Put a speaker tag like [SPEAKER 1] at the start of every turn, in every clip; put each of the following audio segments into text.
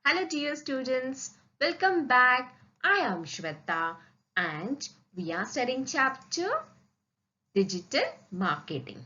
[SPEAKER 1] Hello dear students, welcome back. I am Shweta and we are studying chapter Digital Marketing.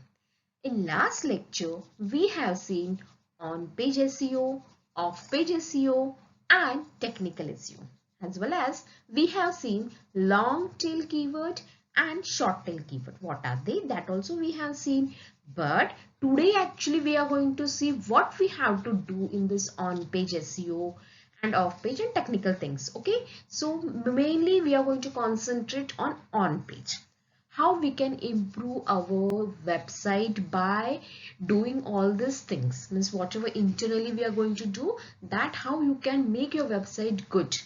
[SPEAKER 1] In last lecture, we have seen on-page SEO, off-page SEO and technical SEO. As well as we have seen long tail keyword and short tail keyword. What are they? That also we have seen. But today actually we are going to see what we have to do in this on-page SEO and off-page and technical things. Okay. So mainly we are going to concentrate on on-page, how we can improve our website by doing all these things, means whatever internally we are going to do, that how you can make your website good,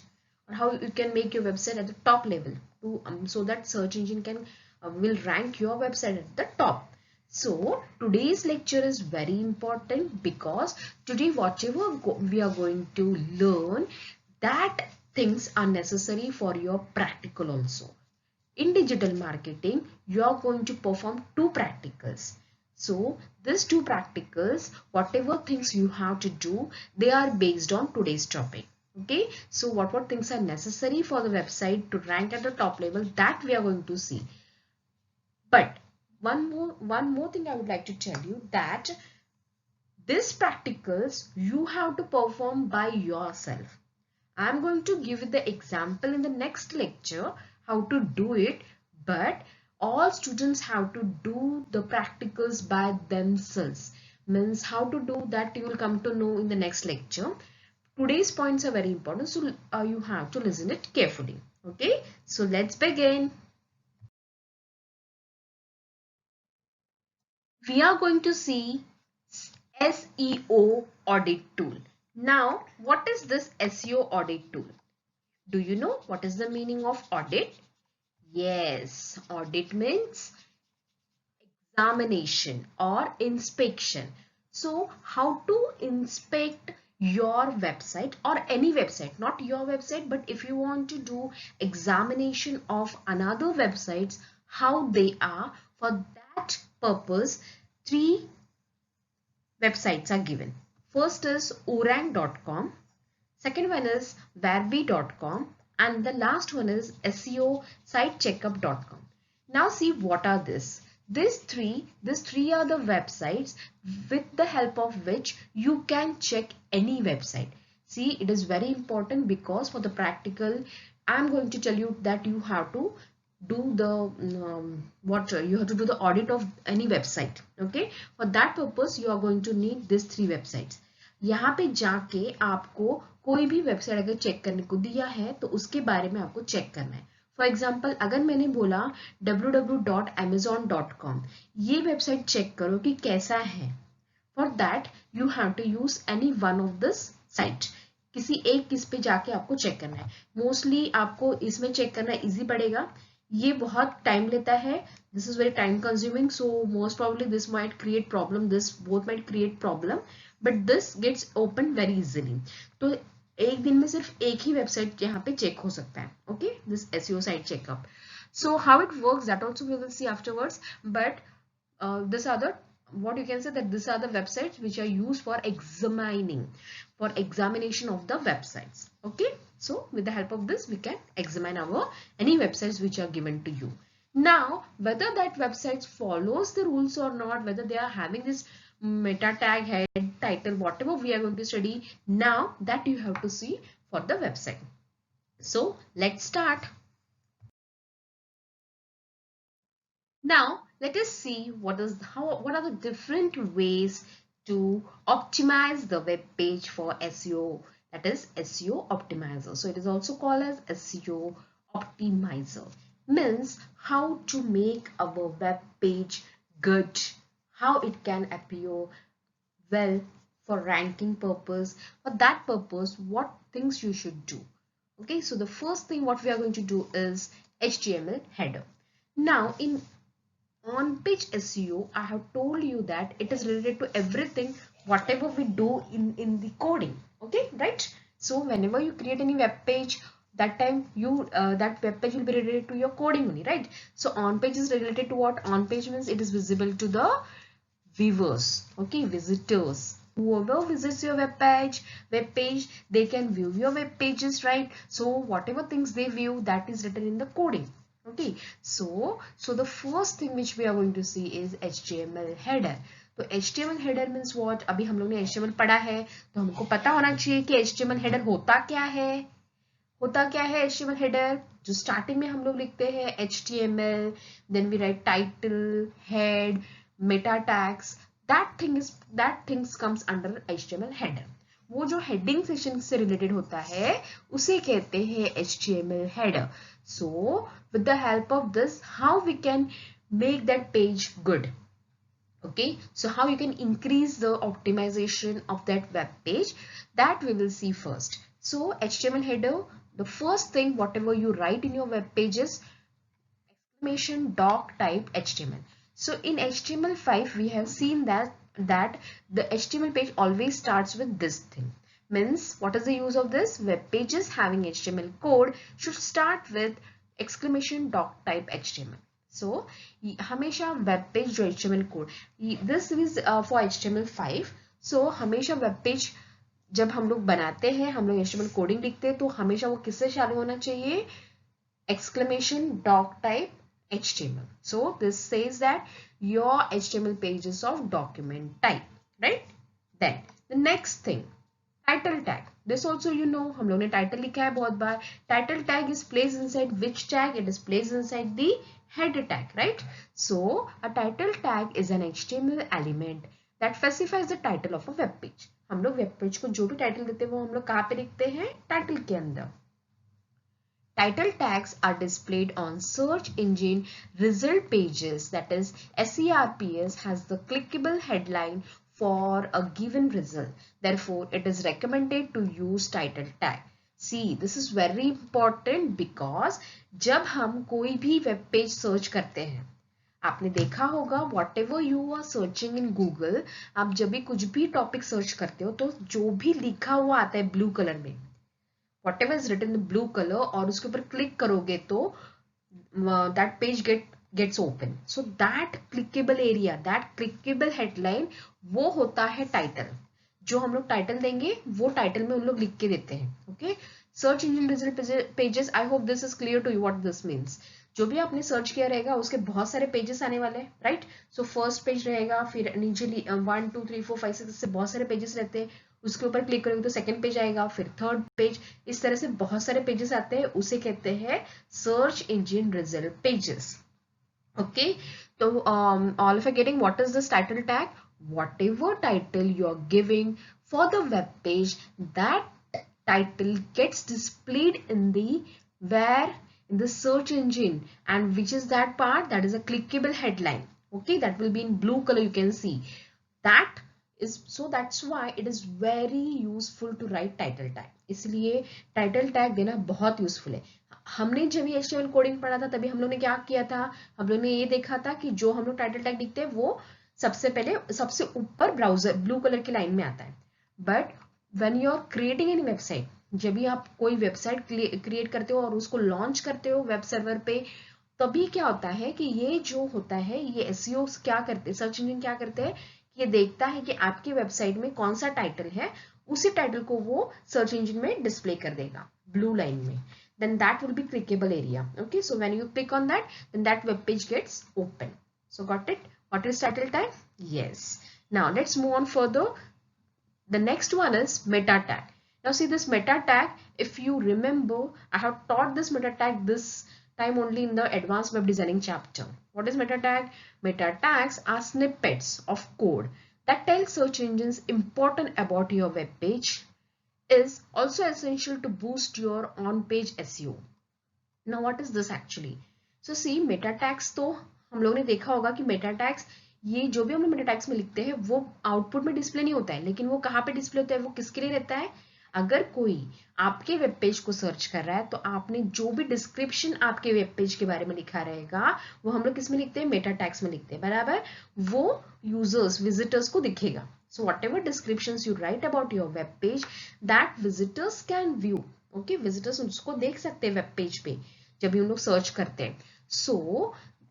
[SPEAKER 1] or how you can make your website at the top level to so that search engine can will rank your website at the top. So today's lecture is very important because today whatever we are going to learn, that things are necessary for your practical also. In digital marketing, you are going to perform two practicals. So these two practicals, whatever things you have to do, they are based on today's topic. Okay, so what things are necessary for the website to rank at the top level, that we are going to see. But one more thing I would like to tell you, that these practicals you have to perform by yourself. I'm going to give you the example in the next lecture how to do it, but all students have to do the practicals by themselves. Means how to do that you will come to know in the next lecture. Today's points are very important, so you have to listen it carefully. Okay, so let's begin. We are going to see SEO audit tool. Now, what is this SEO audit tool? Do you know what is the meaning of audit? Yes, audit means examination or inspection. So how to inspect your website or any website, not your website, but if you want to do examination of another websites, how they are, for that purpose, three websites are given. First is orang.com, second one is verbi.com, and the last one is SEO sitecheckup.com. Now see what are this. These three are the websites with the help of which you can check any website. See, it is very important because for the practical, I'm going to tell you that you have to do the you have to do the audit of any website. Okay, for that purpose you are going to need these three websites. यहाँ पे जाके आपको कोई भी website अगर check करने को दिया है तो उसके बारे में आपको चेक करना है. फॉर एग्जाम्पल अगर मैंने बोला www.amazon.com, ये वेबसाइट चेक करो कि कैसा है. For that you have to use any one of this site. किसी एक किस पे जाके आपको चेक करना है. मोस्टली आपको इसमें चेक करना इजी पड़ेगा. ये बहुत टाइम लेता है. This is very time consuming, so most probably this might create problem, this both might create problem, but this gets open very easily. तो एक दिन में सिर्फ एक ही वेबसाइट यहाँ पे चेक हो सकता है. Okay, this SEO site checkup. So how it works, that also we will see afterwards, but this other, what you can say, that these are the websites which are used for examination of the websites. Okay, so with the help of this we can examine our any websites which are given to you. Now whether that website follows the rules or not, whether they are having this meta tag, head, title, whatever we are going to study now, that you have to see for the website. So let's start. Now let us see what are the different ways to optimize the web page for SEO, that is SEO optimizer. So it is also called as SEO optimizer. Means how to make our web page good, how it can appear well for ranking purpose. For that purpose, what things you should do. Okay, so the first thing what we are going to do is HTML header. Now in on-page SEO, I have told you that it is related to everything whatever we do in the coding. Okay, right? So whenever you create any web page, that time you that web page will be related to your coding only, right? So on-page is related to what? On-page means it is visible to the viewers, okay, visitors, whoever visits your web page, they can view your web pages, right? So whatever things they view, that is written in the coding. Okay, so the first thing which we are going to see is HTML header. तो HTML header means what? अभी हम लोग ने HTML पढ़ा है, तो हमको पता होना चाहिए कि HTML header होता क्या है. होता क्या है HTML header? जो स्टार्टिंग में हम लोग लिखते हैं HTML, then we write title, head, meta tags. That things comes under HTML header. वो जो heading सेशन से रिलेटेड होता है उसे कहते हैं HTML header. So with the help of this, how we can make that page good? Okay, so how you can increase the optimization of that web page, that we will see first. So HTML header, the first thing whatever you write in your web pages, exclamation doc type HTML. So in HTML5 we have seen that the HTML page always starts with this thing. Means what is the use of this? Web pages having HTML code should start with exclamation doc type HTML. So हमेशा web page जो HTML code, this is for HTML5. So हमेशा web page जब हम लोग बनाते हैं, हम लोग HTML कोडिंग लिखते हैं, तो हमेशा वो किससे चालू होना चाहिए? Exclamation doc type HTML. So this says that your HTML page is of document type, right? Then the next thing, title tag. This also you know, हम लोग ने title लिखा है बहुत बार. Title tag is placed inside which tag? It is placed inside the header tag, right? So a title tag is an HTML element that specifies the title of a web page. हम लोग web page को जो भी title देते हैं वो हम लोग कहाँ पे लिखते हैं? Title के अंदर. Title tags are displayed on search engine result pages, that is SERPs has the clickable headline for a given result. Therefore, it is recommended to use title tag. See, this is very important because जब हम कोई भी web page search करते हैं, आपने देखा होगा whatever you are searching in Google, आप जब भी कुछ भी topic search करते हो तो जो भी लिखा हुआ आता है blue color में, whatever is written in blue color, और उसके ऊपर क्लिक करोगे तो that page gets open. So that clickable area, that clickable headline, वो होता है title. जो हम लोग टाइटल देंगे वो टाइटल में उन लोग लिख के देते हैं. Okay, search engine result pages. I hope this is clear to you what this means. जो भी आपने सर्च किया रहेगा उसके बहुत सारे पेजेस आने वाले हैं, राइट? सो फर्स्ट पेज रहेगा, फिर नीचे 1 2 3 4 5 6 से बहुत सारे पेजेस रहते हैं. उसके ऊपर क्लिक करोगे तो सेकंड पेज आएगा, फिर थर्ड पेज, इस तरह से बहुत सारे पेजेस आते हैं. उसे कहते हैं search engine result pages. Okay, so all of you getting what is this title tag? Whatever title you are giving for the web page, that title gets displayed in the search engine, and which is that part? That is a clickable headline. Okay, that will be in blue color, you can see. That is, so that's why it is very useful to write title tag. इसलिए title tag देना बहुत useful है. हमने जब ये HTML coding पढ़ा था तभी हम लोग ने क्या किया था? हम लोग ने ये देखा था कि जो हम लोग टाइटल टैग लिखते हैं वो सबसे पहले सबसे ऊपर ब्राउजर ब्लू कलर की लाइन में आता है. But when you are creating any website, जब भी आप कोई वेबसाइट क्रिएट करते हो और उसको लॉन्च करते हो वेब सर्वर पे, तभी क्या होता है कि ये जो होता है, ये SEO क्या करते हैं, सर्च इंजन क्या करते हैं, ये देखता है कि आपकी वेबसाइट में कौन सा टाइटल है, उसी टाइटल को वो सर्च इंजन में डिस्प्ले कर देगा ब्लू लाइन में. Then that will be clickable area. Okay, so when you click on that, then that web page gets open. So got it? What is title tag? Yes. Now let's move on further. The next one is meta tag. Now see this meta tag, if you remember, I have taught this meta tag this time only in the advanced web designing chapter. What is meta tag? Meta tags are snippets of code that tell search engines important about your web page, is also essential to boost your on-page SEO. Now what is this actually? So see, meta tags तो हम लोग ने देखा होगा कि meta tags, ये जो भी हम लोग meta tags में लिखते हैं वो आउटपुट में डिस्प्ले नहीं होता है, लेकिन वो कहाँ पे डिस्प्ले होता है, वो किसके लिए रहता है? अगर कोई आपके वेब पेज को सर्च कर रहा है तो आपने जो भी डिस्क्रिप्शन आपके वेब पेज के बारे में लिखा रहेगा वो हम लोग किस में लिखते हैं? मेटा टैग्स में लिखते हैं, बराबर. वो यूजर्स, विजिटर्स को दिखेगा. So whatever descriptions you write about your web page, that visitors can view. Okay, visitors उसको देख सकते हैं वेब पेज पे जब भी हम लोग सर्च करते हैं. So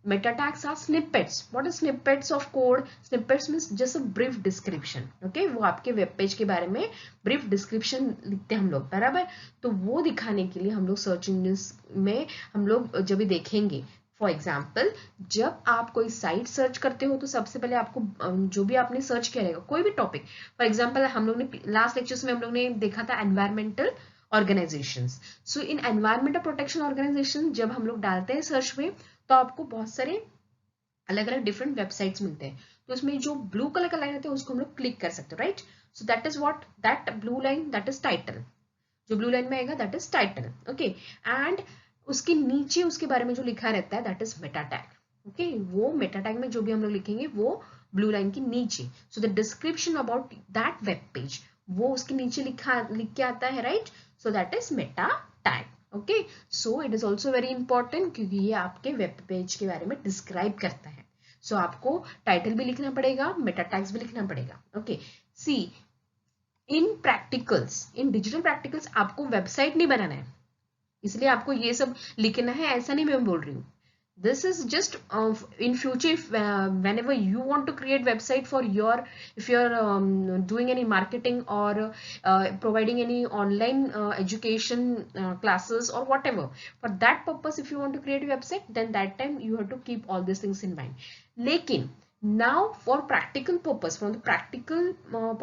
[SPEAKER 1] Meta tags are snippets. What is snippets of code? Snippets means just a brief description. Okay, वो आपके वेब पेज के बारे में brief description लिखते हैं हम लोग, बराबर. तो वो दिखाने के लिए हम लोग सर्च इंजन में हम लोग जब भी देखेंगे, फॉर एग्जाम्पल जब आप कोई साइट सर्च करते हो तो सबसे पहले आपको जो भी आपने सर्च किया रहेगा कोई भी टॉपिक, फॉर एग्जाम्पल हम लोग ने लास्ट लेक्चर्स में हम लोग ने देखा था एनवायरमेंटल ऑर्गेनाइजेशंस. सो इन एनवायरमेंटल प्रोटेक्शन ऑर्गेनाइजेशन जब हम लोग डालते हैं सर्च में तो आपको बहुत सारे अलग अलग डिफरेंट वेबसाइट्स मिलते हैं. तो उसमें जो ब्लू कलर का लाइन होता है उसको हम लोग क्लिक कर सकते हो, right. So that is what, that blue line, that is title. जो ब्लू लाइन में आएगा that is title. Okay, and उसके नीचे उसके बारे में जो लिखा रहता है that is Meta tag. Okay, वो मेटा टैग में जो भी हम लोग लिखेंगे वो ब्लू लाइन के नीचे. So the description about that web page वो उसके नीचे लिख के आता है, right. So that is Meta tag. Okay, so it is also very important क्योंकि ये आपके वेब पेज के बारे में डिस्क्राइब करता है. सो आपको टाइटल भी लिखना पड़ेगा, मेटा टैग्स भी लिखना पड़ेगा. Okay, see in practicals, in digital practicals आपको वेबसाइट नहीं बनाना है इसलिए आपको ये सब लिखना है, ऐसा नहीं मैं बोल रही हूँ. This is just in future if, whenever you want to create website for your, if you're doing any marketing or providing any online education classes or whatever, for that purpose if you want to create a website then that time you have to keep all these things in mind. Lekin now for practical purpose, from the practical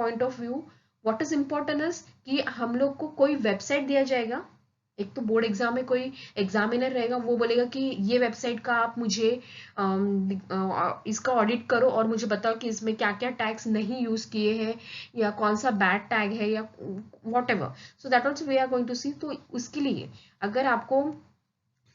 [SPEAKER 1] point of view, what is important is कि हम लोग को कोई website दिया जाएगा. एक तो board exam में कोई एग्जामिनर रहेगा वो बोलेगा कि ये वेबसाइट का आप मुझे इसका ऑडिट करो और मुझे बताओ कि इसमें क्या क्या टैग्स नहीं यूज किए हैं या कौन सा बैड टैग है या whatever. So that also we are going to see. तो उसके लिए अगर आपको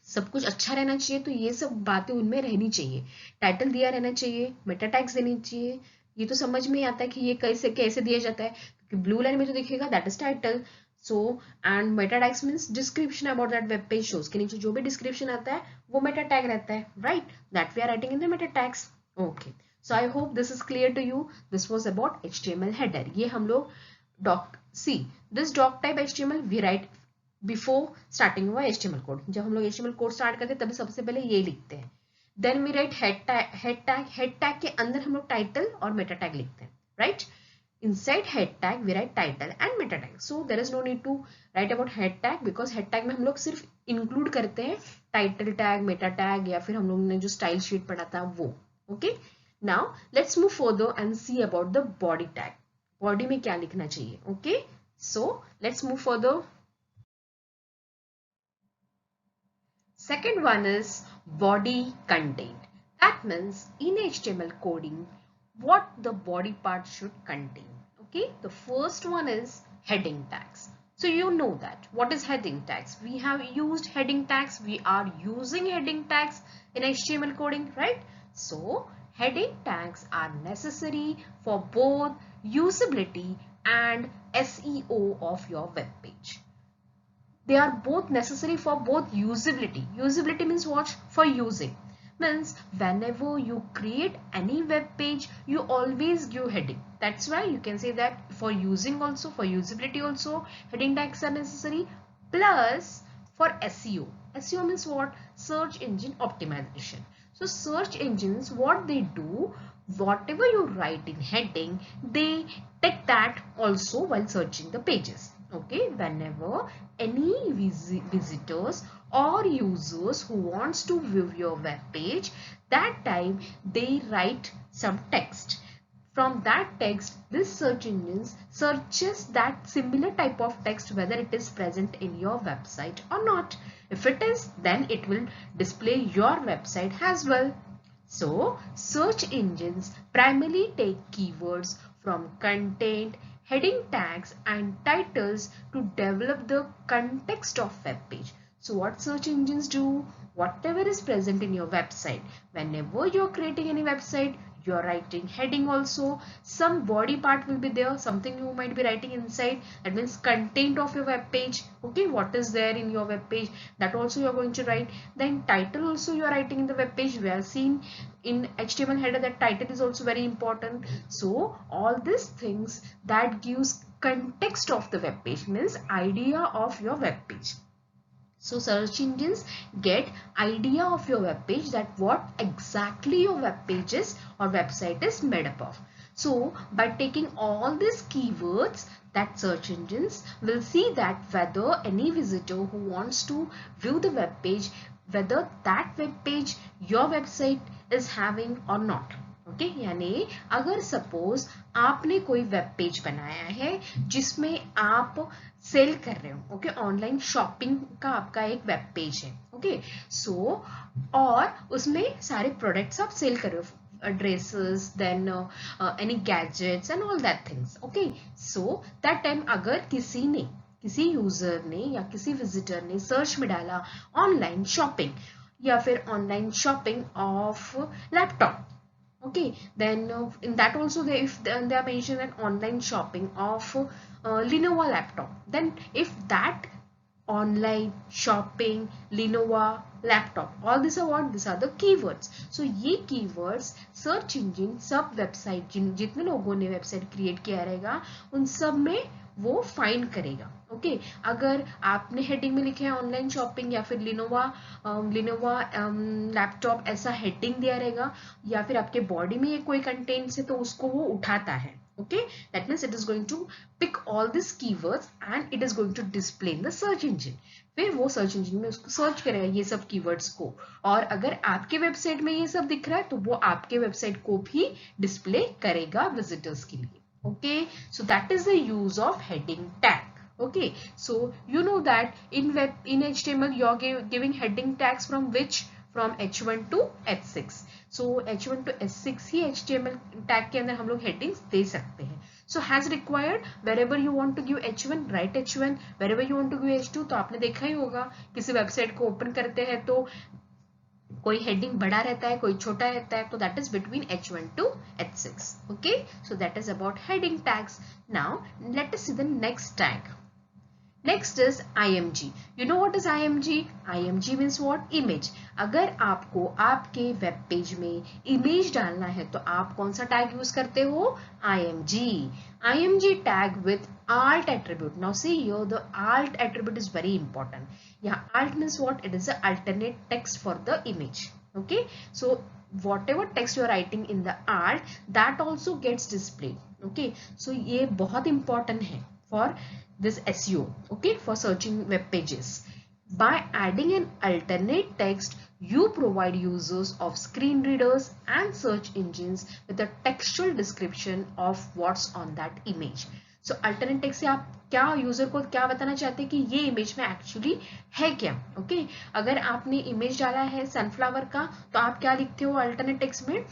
[SPEAKER 1] सब कुछ अच्छा रहना चाहिए तो ये सब बातें उनमें रहनी चाहिए. टाइटल दिया रहना चाहिए, मेटा टैग्स देनी चाहिए. ये तो समझ में आता है कि ये कैसे कैसे दिया जाता है क्योंकि ब्लू लाइन में जो दिखेगा that is title. So and meta tags means description about that web page shows के नीचे जो भी description आता है वो meta tag रहता है, right, that we are writing in the meta tags. Okay, so I hope this is clear to you. This was about HTML header. ये हम लोग this doc type HTML we write before starting our HTML code. जब हम लोग HTML code start करते हैं तभी सबसे पहले ये लिखते हैं. Then we write head tag के अंदर हम लोग title और meta tag लिखते हैं, right. Inside head tag we write title and meta tag. So there is no need to write about head tag because head tag में हम लोग सिर्फ include करते हैं title tag, meta tag या फिर हम लोग ने जो style sheet पढ़ा था वो. Okay, now let's move further and see about the body tag. Body में क्या लिखना चाहिए. Okay, so let's move further. Second one is body content. That means in HTML coding what the body part should contain. Okay, the first one is heading tags. So you know that what is heading tags. We have used heading tags, we are using heading tags in HTML coding, right. So heading tags are necessary for both usability and SEO of your web page. They are both necessary for both usability. Usability means what? For using. Means whenever you create any web page you always give heading. That's why you can say that for using also, for usability also heading tags are necessary. Plus for SEO. SEO means what? Search engine optimization. So search engines, what they do, whatever you write in heading they take that also while searching the pages. Okay, whenever any visitors or users who wants to view your web page, that time they write some text. From that text, this search engine searches that similar type of text whether it is present in your website or not. If it is, then it will display your website as well. So search engines primarily take keywords from content, heading tags and titles to develop the context of web page. So what search engines do? Whatever is present in your website, whenever you're creating any website, you're writing heading also, some body part will be there, something you might be writing inside, that means content of your web page. Okay, what is there in your web page, that also you're going to write. Then title also you're writing in the web page. We are seeing in HTML header that title is also very important. So all these things that gives context of the web page, means idea of your web page. So search engines get idea of your web page, that what exactly your web page is or website is made up of. So by taking all these keywords, that search engines will see that whether any visitor who wants to view the web page, whether that web page your website is having or not. Okay यानी अगर suppose आपने कोई web page बनाया है जिसमें आप sell कर रहे हो, ओके, ऑनलाइन शॉपिंग का आपका एक वेब पेज है, ओके, सो और उसमें सारे प्रोडक्ट्स आप सेल कर रहे हो, dresses, then any gadgets and all that things, okay, so that time अगर किसी यूजर ने या किसी विजिटर ने सर्च में डाला ऑनलाइन शॉपिंग या फिर online shopping of laptop, okay, then in that also they are mentioned that online shopping of Lenovo laptop, then if that online shopping Lenovo laptop, all these are what, these are the keywords. So ये keywords search engine सब website जितने लोगों ने website create किया रहेगा उन सब में वो फाइंड करेगा, ओके। अगर आपने हेडिंग में लिखे हैं ऑनलाइन शॉपिंग या फिर लिनोवा लैपटॉप ऐसा हेडिंग दिया रहेगा या फिर आपके बॉडी में ये कोई कंटेंट्स है तो उसको वो उठाता है, okay, that means it is going to pick all this keywords and it is going to display in the search engine. फिर वो सर्च इंजन में उसको सर्च करेगा ये सब कीवर्ड्स को, और अगर आपके वेबसाइट में ये सब दिख रहा है तो वो आपके वेबसाइट को भी डिस्प्ले करेगा विजिटर्स के लिए, okay, so that is the use of heading tag, okay, so you know that in HTML you are giving heading tags from H1 to H6, so H1 to H6 he HTML tag के अंदर हम लोग headings दे सकते हैं। So as required, wherever you want to give H1 write H1, wherever you want to give H2, तो आपने देखा ही होगा किसी वेबसाइट को ओपन करते हैं तो कोई हेडिंग बड़ा रहता है कोई छोटा रहता है, तो that is between H1 to H6, okay, so that is about heading tags. Now let us see the next tag. Next is IMG। You know what is IMG? IMG means what? Image. अगर आपको आपके web page में image डालना है तो आप कौन सा टैग यूज करते हो? IMG। IMG tag with alt attribute. Now see here the alt attribute is very important. Yeah, alt means what? It is the alternate text for the image. Okay, so whatever text you are writing in the alt, that also gets displayed. Okay, so ये बहुत important है for this SEO, okay, for searching web pages. By adding an alternate text, you provide users of screen readers and search engines with a textual description of what's on that image. So alternate text से आप क्या user को क्या बताना चाहते हैं कि ये इमेज में एक्चुअली है क्या, ओके। अगर आपने इमेज डाला है सनफ्लावर का तो आप क्या लिखते हो अल्टरनेट टेक्स्ट में?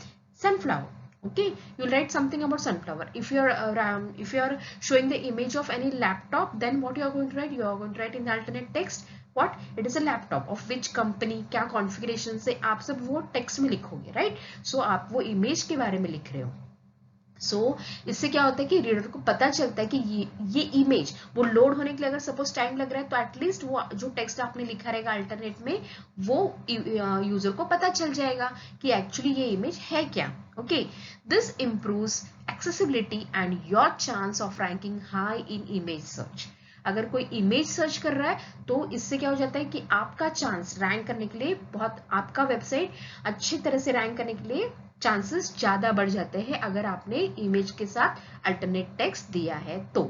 [SPEAKER 1] Sunflower, okay, you'll write something about sunflower. If you're showing the image of any laptop, then what you are going to write? You are going to write in the alternate text what? It is a laptop of which company, क्या configuration से आप सब वो text में लिखोगे, right? So आप वो image के बारे में लिख रहे हो। इससे क्या होता है कि रीडर को पता चलता है कि ये इमेज वो लोड होने के लिए अगर सपोज टाइम लग रहा है तो एटलीस्ट वो जो टेक्स्ट आपने लिखा रहेगा अल्टरनेट में वो यूजर को पता चल जाएगा कि एक्चुअली ये इमेज है क्या, okay. This improves accessibility and your chance of ranking high in image search. अगर कोई इमेज सर्च कर रहा है तो इससे क्या हो जाता है कि आपका चांस रैंक करने के लिए आपका वेबसाइट अच्छी तरह से रैंक करने के लिए चांसेस ज्यादा बढ़ जाते हैं अगर आपने इमेज के साथ अल्टरनेट टेक्स्ट दिया है तो।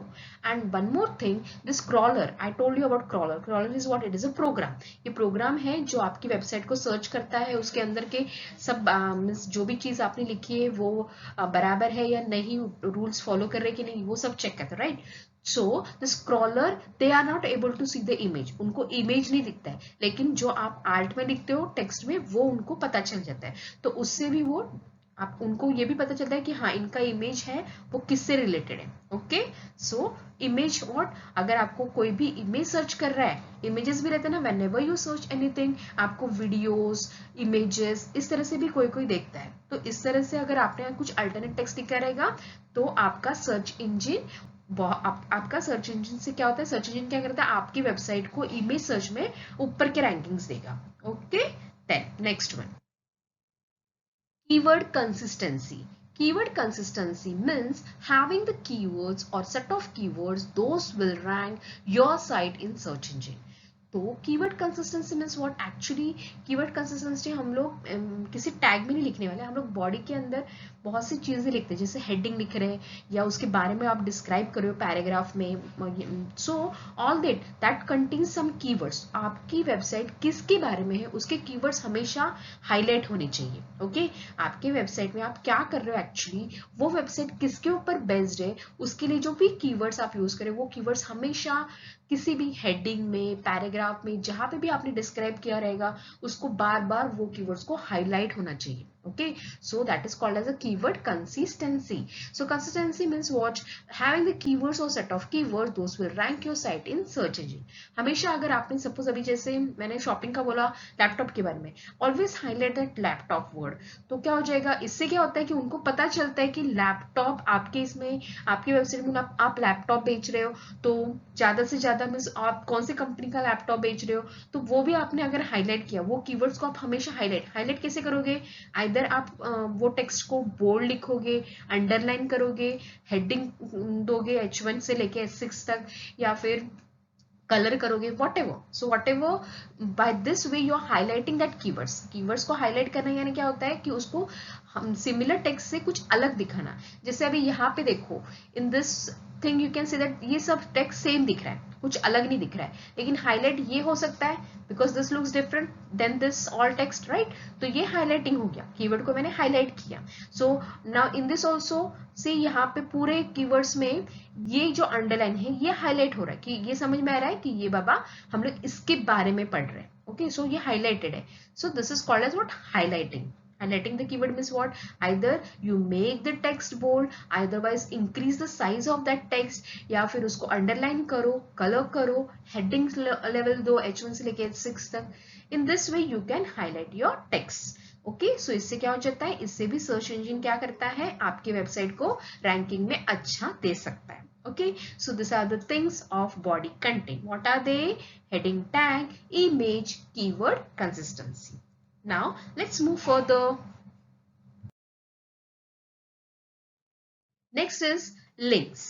[SPEAKER 1] And one more thing, this crawler, I told you about crawler. Crawler is what? It is a program. ये प्रोग्राम है जो आपकी वेबसाइट को सर्च करता है, उसके अंदर के सब जो भी चीज आपने लिखी है वो बराबर है या नहीं, रूल्स फॉलो कर रहे कि नहीं, वो सब चेक करता है, right. So this crawler, they are not able to see the image, उनको इमेज नहीं दिखता है, लेकिन जो आप आर्ट में लिखते हो टेक्स्ट में वो उनको पता चल जाता है। तो उससे भी वो आप उनको ये भी पता चलता है कि हाँ इनका इमेज है वो किससे रिलेटेड है, ओके। सो इमेज व्हाट, अगर आपको कोई भी इमेज सर्च कर रहा है, इमेजेस भी रहते हैं ना, व्हेनेवर यू सर्च एनीथिंग आपको वीडियोस, इमेजेस इस तरह से भी कोई देखता है। तो इस तरह से अगर आपने कुछ अल्टरनेट टेक्स्ट लिखा रहेगा तो आपका सर्च इंजन आपका सर्च इंजन से क्या होता है, सर्च इंजन क्या करता है, आपकी वेबसाइट को इमेज सर्च में ऊपर के रैंकिंग्स देगा, okay. Then next one, keyword consistency. Keyword consistency means having the keywords or set of keywords those will rank your site in search engine. तो keyword consistency means what actually keyword consistency हम लोग किसी tag में नहीं लिखने वाले, हम लोग बॉडी के अंदर बहुत सी चीज़ें लिखते हैं, जैसे हेडिंग लिख रहे हैं या उसके बारे में आप डिस्क्राइब कर रहे हो पैराग्राफ में, so all that contains some keywords. आपकी वेबसाइट किसके बारे में है उसके कीवर्ड्स हमेशा हाईलाइट होने चाहिए। ओके आपके वेबसाइट में आप क्या कर रहे हो एक्चुअली, वो वेबसाइट किसके ऊपर बेस्ड है, उसके लिए जो भी कीवर्ड्स आप यूज करें वो कीवर्ड्स हमेशा किसी भी हेडिंग में पैराग्राफ में जहां पे भी आपने डिस्क्राइब किया रहेगा उसको बार बार वो कीवर्ड्स को हाईलाइट होना चाहिए। okay so that is called as a keyword consistency. So consistency means what, having the keywords or set of keywords those will rank your site in search engine. हमेशा अगर आपने सपोज अभी जैसे मैंने shopping का बोला लैपटॉप के बारे में, always highlight that laptop word. तो क्या हो जाएगा, इससे क्या होता है कि उनको पता चलता है कि लैपटॉप आपके इसमें आपकी वेबसाइट में आप लैपटॉप बेच रहे हो, तो ज्यादा से ज्यादा मीन्स आप कौन सी कंपनी का लैपटॉप बेच रहे हो, तो वो भी आपने अगर हाईलाइट किया, वो कीवर्ड्स को आप हमेशा हाईलाइट कैसे करोगे, आइदर आप वो टेक्स्ट को बोल्ड लिखोगे, अंडरलाइन करोगे, हेडिंग दोगे H1 से लेके H6 तक, या फिर कलर करोगे, whatever by this way you are highlighting that keywords को हाईलाइट करना यानी क्या होता है कि उसको हम सिमिलर टेक्स्ट से कुछ अलग दिखाना। जैसे अभी यहाँ पे देखो in this thing you can say that ये सब टेक्स्ट सेम दिख रहा है, कुछ अलग नहीं दिख रहा है, लेकिन हाईलाइट ये हो सकता है because this looks different then this all text, right. तो ये हाईलाइटिंग हो गया, कीवर्ड को मैंने हाईलाइट किया। So now in this also see यहाँ पे पूरे कीवर्ड्स में ये जो अंडरलाइन है ये हाईलाइट हो रहा है कि ये समझ में आ रहा है कि ये बाबा हम लोग इसके बारे में पढ़ रहे हैं। ओके सो ये हाईलाइटेड है, so this is called as what, highlighting. Highlighting the keyword means what, either you make the text bold, otherwise increase the size of that text, या फिर उसको underline करो, color करो, headings level दो H1 से लेके H6 तक। In this way you can highlight your text. Okay so इससे क्या हो जाता है, इससे भी सर्च इंजन क्या करता है, आपकी वेबसाइट को रैंकिंग में अच्छा दे सकता है। okay so these are the things of body content. What are they? Heading tag, image, keyword, consistency. Now let's move further. Next is links.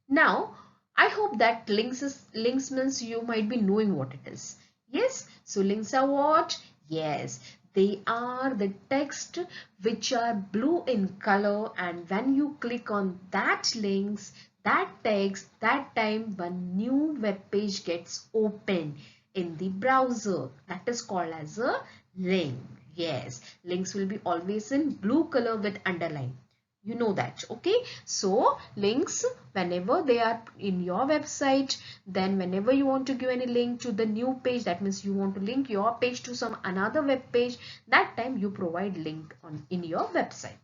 [SPEAKER 1] Now I hope that links means you might be knowing what it is. Yes, so links are what? Yes, they are the text which are blue in color, and when you click on that links, that text, that time one new web page gets opened in the browser, that is called as a link. Yes, links will be always in blue color with underline, you know that. Okay, so links, whenever they are in your website, then whenever you want to give any link to the new page, that means you want to link your page to some another web page, that time you provide link on in your website.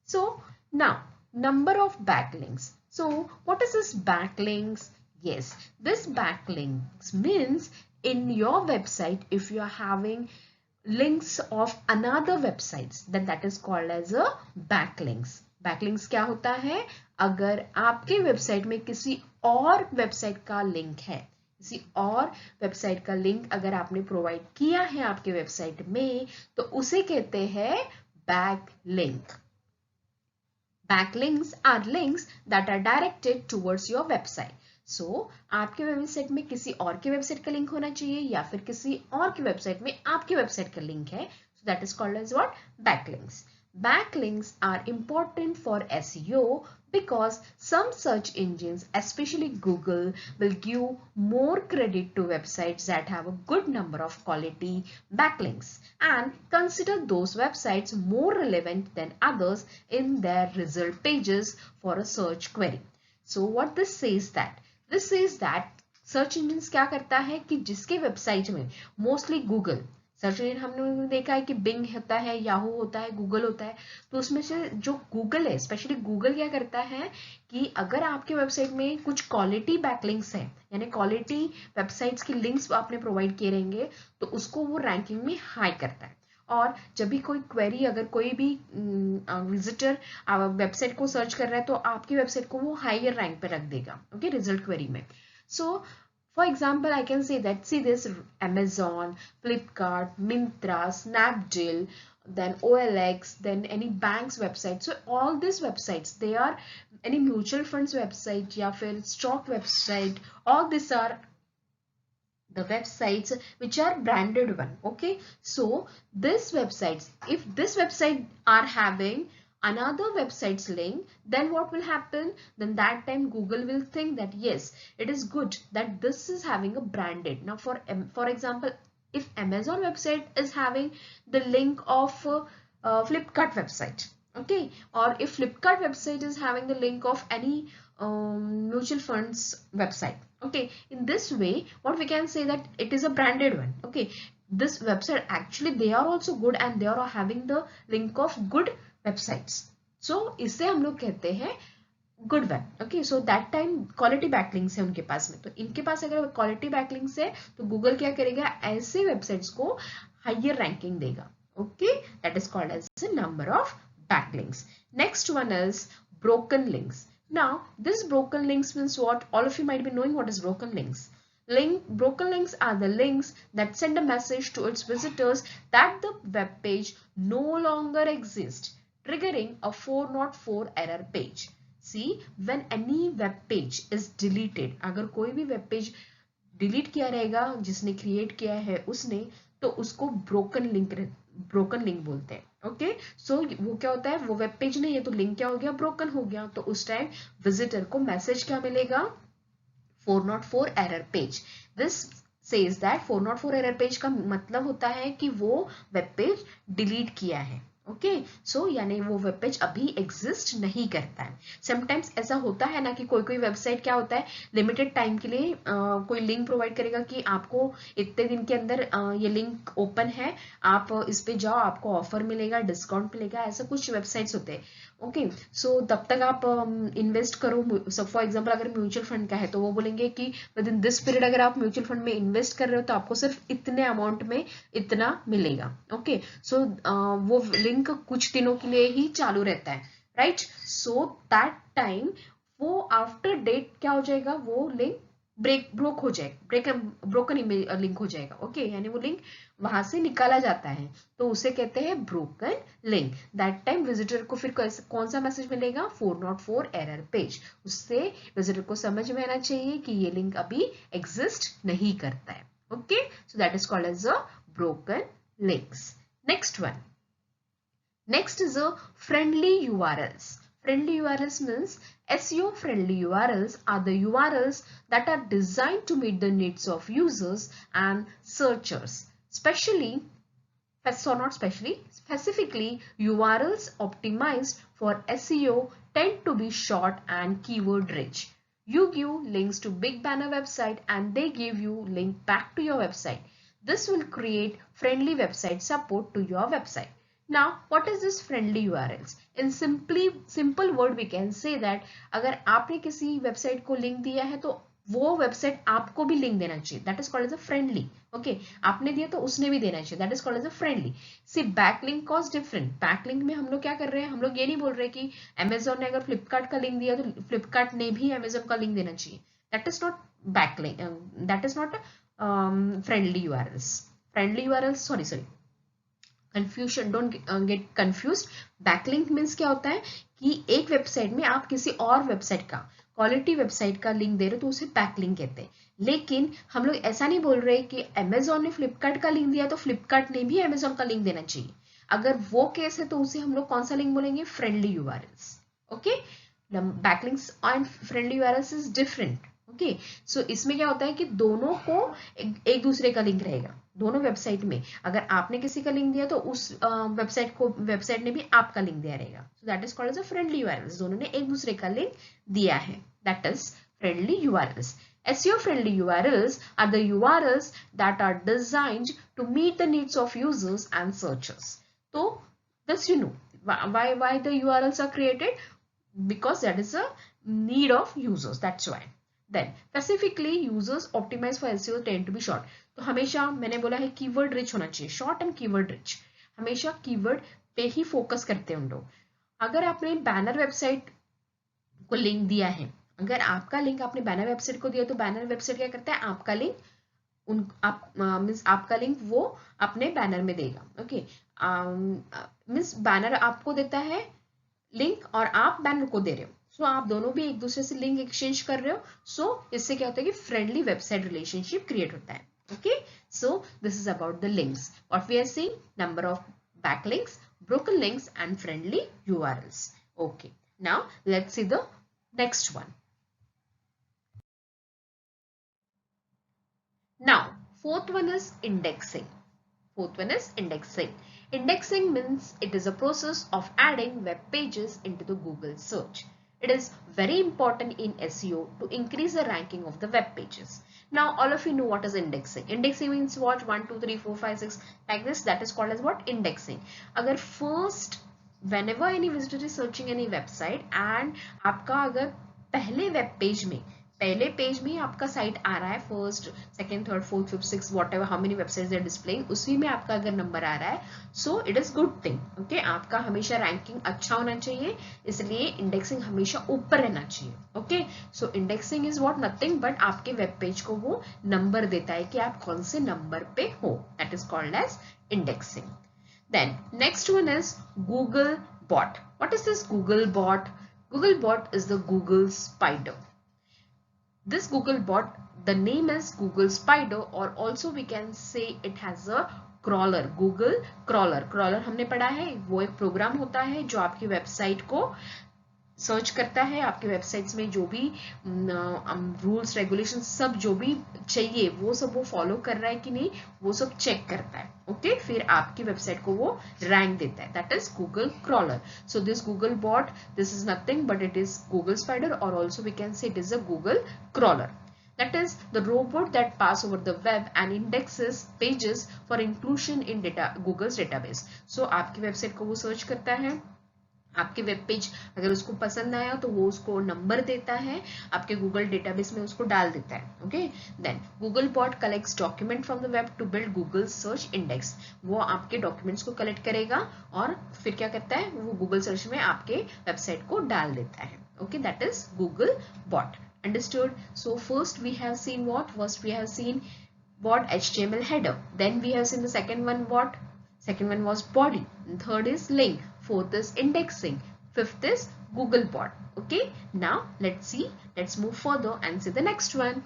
[SPEAKER 1] So now number of backlinks. So what is this backlinks? Yes, this backlinks means in your website if you are having links of another websites, then that is called as a backlinks. Backlinks क्या होता है, अगर आपके website में किसी और website का link है, किसी और वेबसाइट का लिंक अगर आपने प्रोवाइड किया है आपके वेबसाइट में, तो उसे कहते हैं backlink. Backlinks are links that are directed towards your website. So, आपके वेबसाइट में किसी और के वेबसाइट का लिंक होना चाहिए या फिर किसी और की वेबसाइट में आपकी वेबसाइट का लिंक है. So that is called as what? Backlinks. Backlinks are important for SEO because some search engines, especially Google, will give more credit to websites that have a good number of quality backlinks and consider those websites more relevant than others in their result pages for a search query. So what this says that? This says that search engines क्या करता है कि जिसके website में mostly Google search engine हमने देखा है कि बिंग होता है, याहू होता है, गूगल होता है, तो उसमें से जो गूगल है, स्पेशली गूगल क्या करता है कि अगर आपके वेबसाइट में कुछ क्वालिटी बैकलिंक्स है, यानी क्वालिटी वेबसाइट्स की लिंक्स आपने प्रोवाइड किए रहेंगे, तो उसको वो रैंकिंग में हाई करता है. और जब भी कोई क्वेरी, अगर कोई भी विजिटर वेबसाइट को सर्च कर रहा है, तो आपकी वेबसाइट को वो हायर रैंक पे रख देगा, ओके, रिजल्ट क्वेरी में. सो for example, I can say that, see this, Amazon, Flipkart, Myntra, Snapdeal, then OLX, then any bank's website. So all these websites, they are any mutual funds website या फिर stock website, all these are the websites which are branded one. Okay, so this websites, if this website are having another website's link, then what will happen? Then that time Google will think that yes, it is good that this is having a branded. Now for example, if Amazon website is having the link of Flipkart website, okay, or if Flipkart website is having the link of any mutual funds website, okay, in this way what we can say that it is a branded one. Okay, this website actually they are also good and they are having the link of good websites, so इससे हम लोग कहते हैं good one. Okay, so that time quality backlinks है उनके पास में, तो इनके पास अगर क्वालिटी बैकलिंक्स है तो गूगल क्या करेगा, ऐसे वेबसाइट्स को हायर रैंकिंग देगा. Okay, that is called as the number of backlinks. Next one is broken links. Now this broken links means what? All of you might be knowing what is broken links. Broken links are the links that send a message to its visitors that the web page no longer exists, triggering a 404 error page. See, when any web page is deleted, अगर कोई भी web page delete किया रहेगा जिसने create किया है उसने, तो उसको ब्रोकन लिंक बोलते हैं. ओके, सो वो क्या होता है, वो वेब पेज नहीं है तो लिंक क्या हो गया, ब्रोकन हो गया. तो उस टाइम विजिटर को मैसेज क्या मिलेगा, 404 error page. This says that 404 error page का मतलब होता है कि वो वेब पेज डिलीट किया है. ओके, सो यानी वो वेब पेज अभी एग्जिस्ट नहीं करता है. समटाइम्स ऐसा होता है ना कि कोई वेबसाइट क्या होता है, लिमिटेड टाइम के लिए कोई लिंक प्रोवाइड करेगा कि आपको इतने दिन के अंदर ये लिंक ओपन है, आप इस पे जाओ, आपको ऑफर मिलेगा, डिस्काउंट मिलेगा, ऐसा कुछ वेबसाइट्स होते हैं. ओके, सो तब तक आप इन्वेस्ट करो. फॉर एग्जाम्पल अगर म्यूचुअल फंड का है तो वो बोलेंगे कि विद इन दिस पीरियड अगर आप म्यूचुअल फंड में इन्वेस्ट कर रहे हो तो आपको सिर्फ इतने अमाउंट में इतना मिलेगा. ओके, सो वो लिंक कुछ दिनों के लिए ही चालू रहता है, राइट. सो दैट टाइम वो आफ्टर डेट क्या हो जाएगा, वो लिंक ब्रोक हो जाएगा, ब्रोकन लिंक हो जाएगा. ओके, यानी वो लिंक वहां से निकाला जाता है, तो उसे कहते हैं broken link. That time visitor को फिर कौन सा मैसेज मिलेगा, 404 एरर पेज. उससे विजिटर को समझ में आना चाहिए कि ये लिंक अभी एग्जिस्ट नहीं करता है. Okay, so that is called as a broken links. Next one, next is a friendly URLs. Friendly URLs means SEO friendly URLs are the URLs that are designed to meet the needs of users and searchers. Specifically, URLs optimized for SEO tend to be short and keyword rich. You give links to big banner website and they give you link back to your website. This will create friendly website support to your website. Now, what is this friendly URLs? In simple word we can say that अगर आपने किसी website को link दिया है तो वो website आपको भी लिंक देना चाहिए. That is called as a friendly. Okay, आपने दिया तो उसने भी देना चाहिए. That is called as a friendly. See, backlink cause different. Backlink में हम लोग क्या कर रहे हैं, हम लोग ये नहीं बोल रहे कि अमेजोन ने अगर फ्लिपकार्ट का लिंक दिया तो फ्लिपकार्ट ने भी अमेजोन का लिंक देना चाहिए. That is not backlink, that is not friendly URLs. Friendly URLs, sorry, confusion, don't get confused. Backlink means क्या होता है कि एक वेबसाइट में आप किसी और वेबसाइट का, क्वालिटी वेबसाइट का लिंक दे रहे हो तो उसे बैकलिंक कहते हैं. लेकिन हम लोग ऐसा नहीं बोल रहे कि अमेजोन ने फ्लिपकार्ट का लिंक दिया तो फ्लिपकार्ट ने भी अमेजोन का लिंक देना चाहिए. अगर वो केस है तो उसे हम लोग कौन सा लिंक बोलेंगे, friendly URLs. Okay, backlinks and friendly URLs is different. Okay, so इसमें क्या होता है कि दोनों को एक दूसरे का लिंक रहेगा. दोनों वेबसाइट में अगर आपने किसी का लिंक दिया तो उस वेबसाइट ने भी आपका लिंक दिया रहेगा. So that is called as a friendly URLs. दोनों ने एक दूसरे का लिंक दिया है. That is friendly URLs. SEO friendly URLs are the URLs that are designed to meet the needs of users and searchers. So this you know why the URLs are created, because that is a need of users. That's why. Then specifically users optimized for SEO tend to be short. तो हमेशा मैंने बोला है keyword rich होना चाहिए. Short and keyword rich, हमेशा keyword पे ही focus करते हैं उन लोग. अगर आपने बैनर वेबसाइट को लिंक दिया है, अगर आपका लिंक आपने बैनर वेबसाइट को दिया तो बैनर वेबसाइट क्या करता है, आपका लिंक आपका लिंक वो अपने बैनर में देगा. ओके, मीन्स बैनर आपको देता है लिंक और आप बैनर को दे रहे हो. सो आप दोनों भी एक दूसरे से लिंक एक्सचेंज कर रहे हो. सो इससे क्या होता है कि फ्रेंडली वेबसाइट रिलेशनशिप क्रिएट होता है. Okay, so this is about the links. What we are seeing, number of backlinks, broken links and friendly URLs. Okay, now let's see the next one. Now, fourth one is indexing. Fourth one is indexing. Indexing means it is a process of adding web pages into the Google search. It is very important in SEO to increase the ranking of the web pages. Now, all of you know what is indexing. Indexing means what? 1, 2, 3, 4, 5, 6 like this. That is called as what? Indexing. अगर first whenever any visitor is searching any website and आपका अगर पहले page में आपका site आ रहा है, first second third fourth fifth six whatever how many websites are displaying, उसी में आपका अगर नंबर आ रहा है, so it is good thing. Okay, आपका हमेशा रैंकिंग अच्छा होना चाहिए, इसलिए इंडेक्सिंग हमेशा ऊपर रहना चाहिए. Okay, so indexing is what, nothing but आपके वेब पेज को वो नंबर देता है कि आप कौन से नंबर पे हो. That is called as indexing. Then next one is Google bot. What is this Google bot? Google bot is the Google spider. This Google bot, the name is Google Spider, or also we can say it has a crawler. Google crawler. Crawler हमने पढ़ा है, वो एक programme होता है जो आपकी website को सर्च करता है, आपके वेबसाइट्स में जो भी रूल्स रेगुलेशन सब जो भी चाहिए वो सब वो फॉलो कर रहा है कि नहीं, वो सब चेक करता है. ओके, फिर आपकी वेबसाइट को वो रैंक देता है. That is Google crawler. So this Google bot, this is nothing but it is Google spider, और also we can say it is a Google crawler. That is the robot that pass over the web and indexes pages for inclusion in Google's database. So आपकी website को वो search करता है, आपके web page अगर उसको पसंद आया तो वो उसको नंबर देता है, आपके गूगल डेटाबेस में उसको डाल देता है. Okay, then Google bot collects document from the web to build Google search index. वो आपके डॉक्यूमेंट्स को कलेक्ट करेगा और फिर क्या करता है, वो गूगल सर्च में आपके वेबसाइट को डाल देता है. Okay, that is Google bot. Understood? So first we have seen what? First we have seen what? HTML header. Then we have seen the second one what? Second one was body. Third is link. Fourth is indexing. Fifth is Google bot. Okay. Now let's see. Let's move further and see the next one.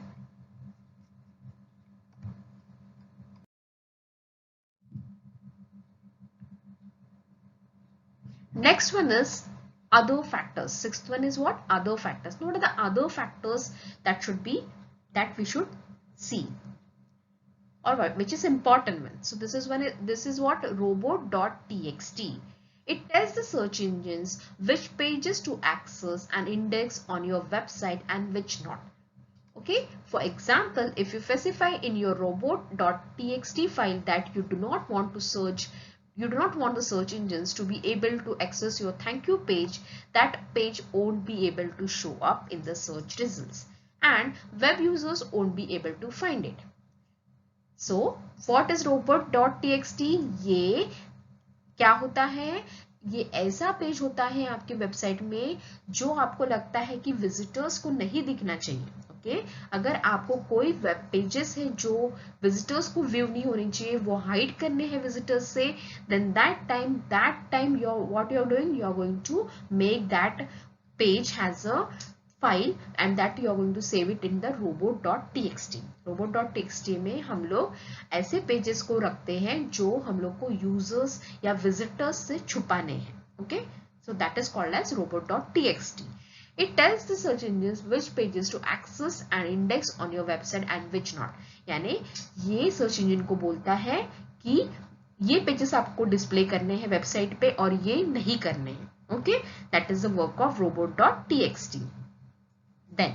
[SPEAKER 1] Next one is other factors. Sixth one is what? Other factors. What are the other factors that we should see? Alright, which is important one. So this is what? robot.txt. It tells the search engines which pages to access and index on your website and which not. Okay, for example, if you specify in your robot.txt file that you do not want the search engines to be able to access your thank you page, that page won't be able to show up in the search results and web users won't be able to find it. So what is robot.txt? ये क्या होता है? ये ऐसा page होता है आपके website में जो आपको लगता है कि विजिटर्स को नहीं दिखना चाहिए. ओके, अगर आपको कोई वेब पेजेस है जो विजिटर्स को व्यू नहीं होनी चाहिए, वो हाइड करने हैं विजिटर्स से, then that time you what you are doing, you are going to make that page has a file and that you are going to save it in the robot.txt. robot.txt में हम लोग ऐसे pages को रखते हैं जो हम लोग को यूजर्स या विजिटर्स से छुपाने हैं. Okay, so that is called as robot.txt. It tells the search engines which pages to access and index on your website and which not. यानी ये सर्च इंजन को बोलता है कि ये पेजेस आपको डिस्प्ले करने हैं वेबसाइट पे और ये नहीं करने हैं. Okay, that is the work of robot.txt. Then,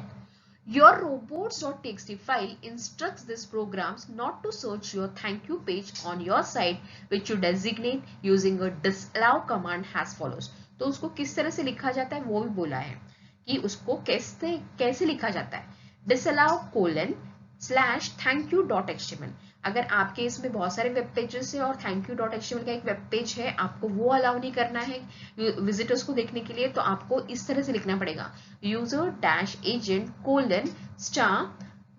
[SPEAKER 1] your robots.txt file instructs these programs not to search your thank you page on your site, which you designate using a disallow command as follows. तो उसको किस तरह से लिखा जाता है वो भी बोला है कि उसको कैसे लिखा जाता है. disallow :/thankyou.html. अगर आपके इसमें बहुत सारे वेब पेजेस है और thankyou.html का एक वेब पेज है, आपको वो अलाउ नहीं करना है विजिटर्स को देखने के लिए, तो आपको इस तरह से लिखना पड़ेगा user-agent :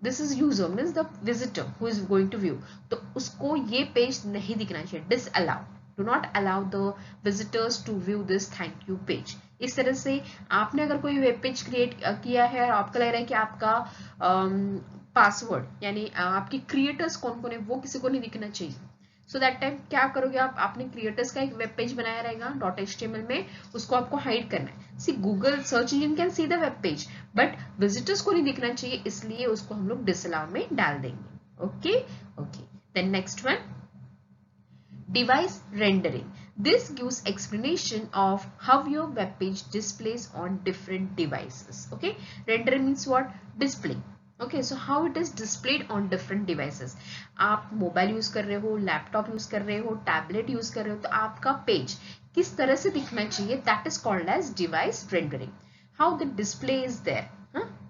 [SPEAKER 1] this is user means the visitor who is going to view. तो उसको ये पेज नहीं दिखना चाहिए. disallow, do not allow the visitors to view this thank you page. इस तरह से आपने अगर कोई वेब पेज क्रिएट किया है और आपको लग रहा है कि आपका पासवर्ड यानी आपके क्रिएटर्स कौन कौन है वो किसी को नहीं दिखना चाहिए. सो दैट टाइम क्या करोगे आप, आपने क्रिएटर्स का एक वेब पेज बनाया रहेगा .html में, उसको आपको हाइड करना है. See Google search engine can see the web page but visitors को नहीं दिखना चाहिए, इसलिए उसको हम लोग डिसअलाउ में डाल देंगे. Okay okay. Then next one, device rendering. This gives explanation of how your web page displays on different devices. Okay, render means what? Display. Okay, so how it is displayed on different devices. आप mobile use कर रहे हो, laptop use कर रहे हो, tablet use कर रहे हो, तो आपका पेज किस तरह से दिखना चाहिए, that is called as device rendering. How the display is there,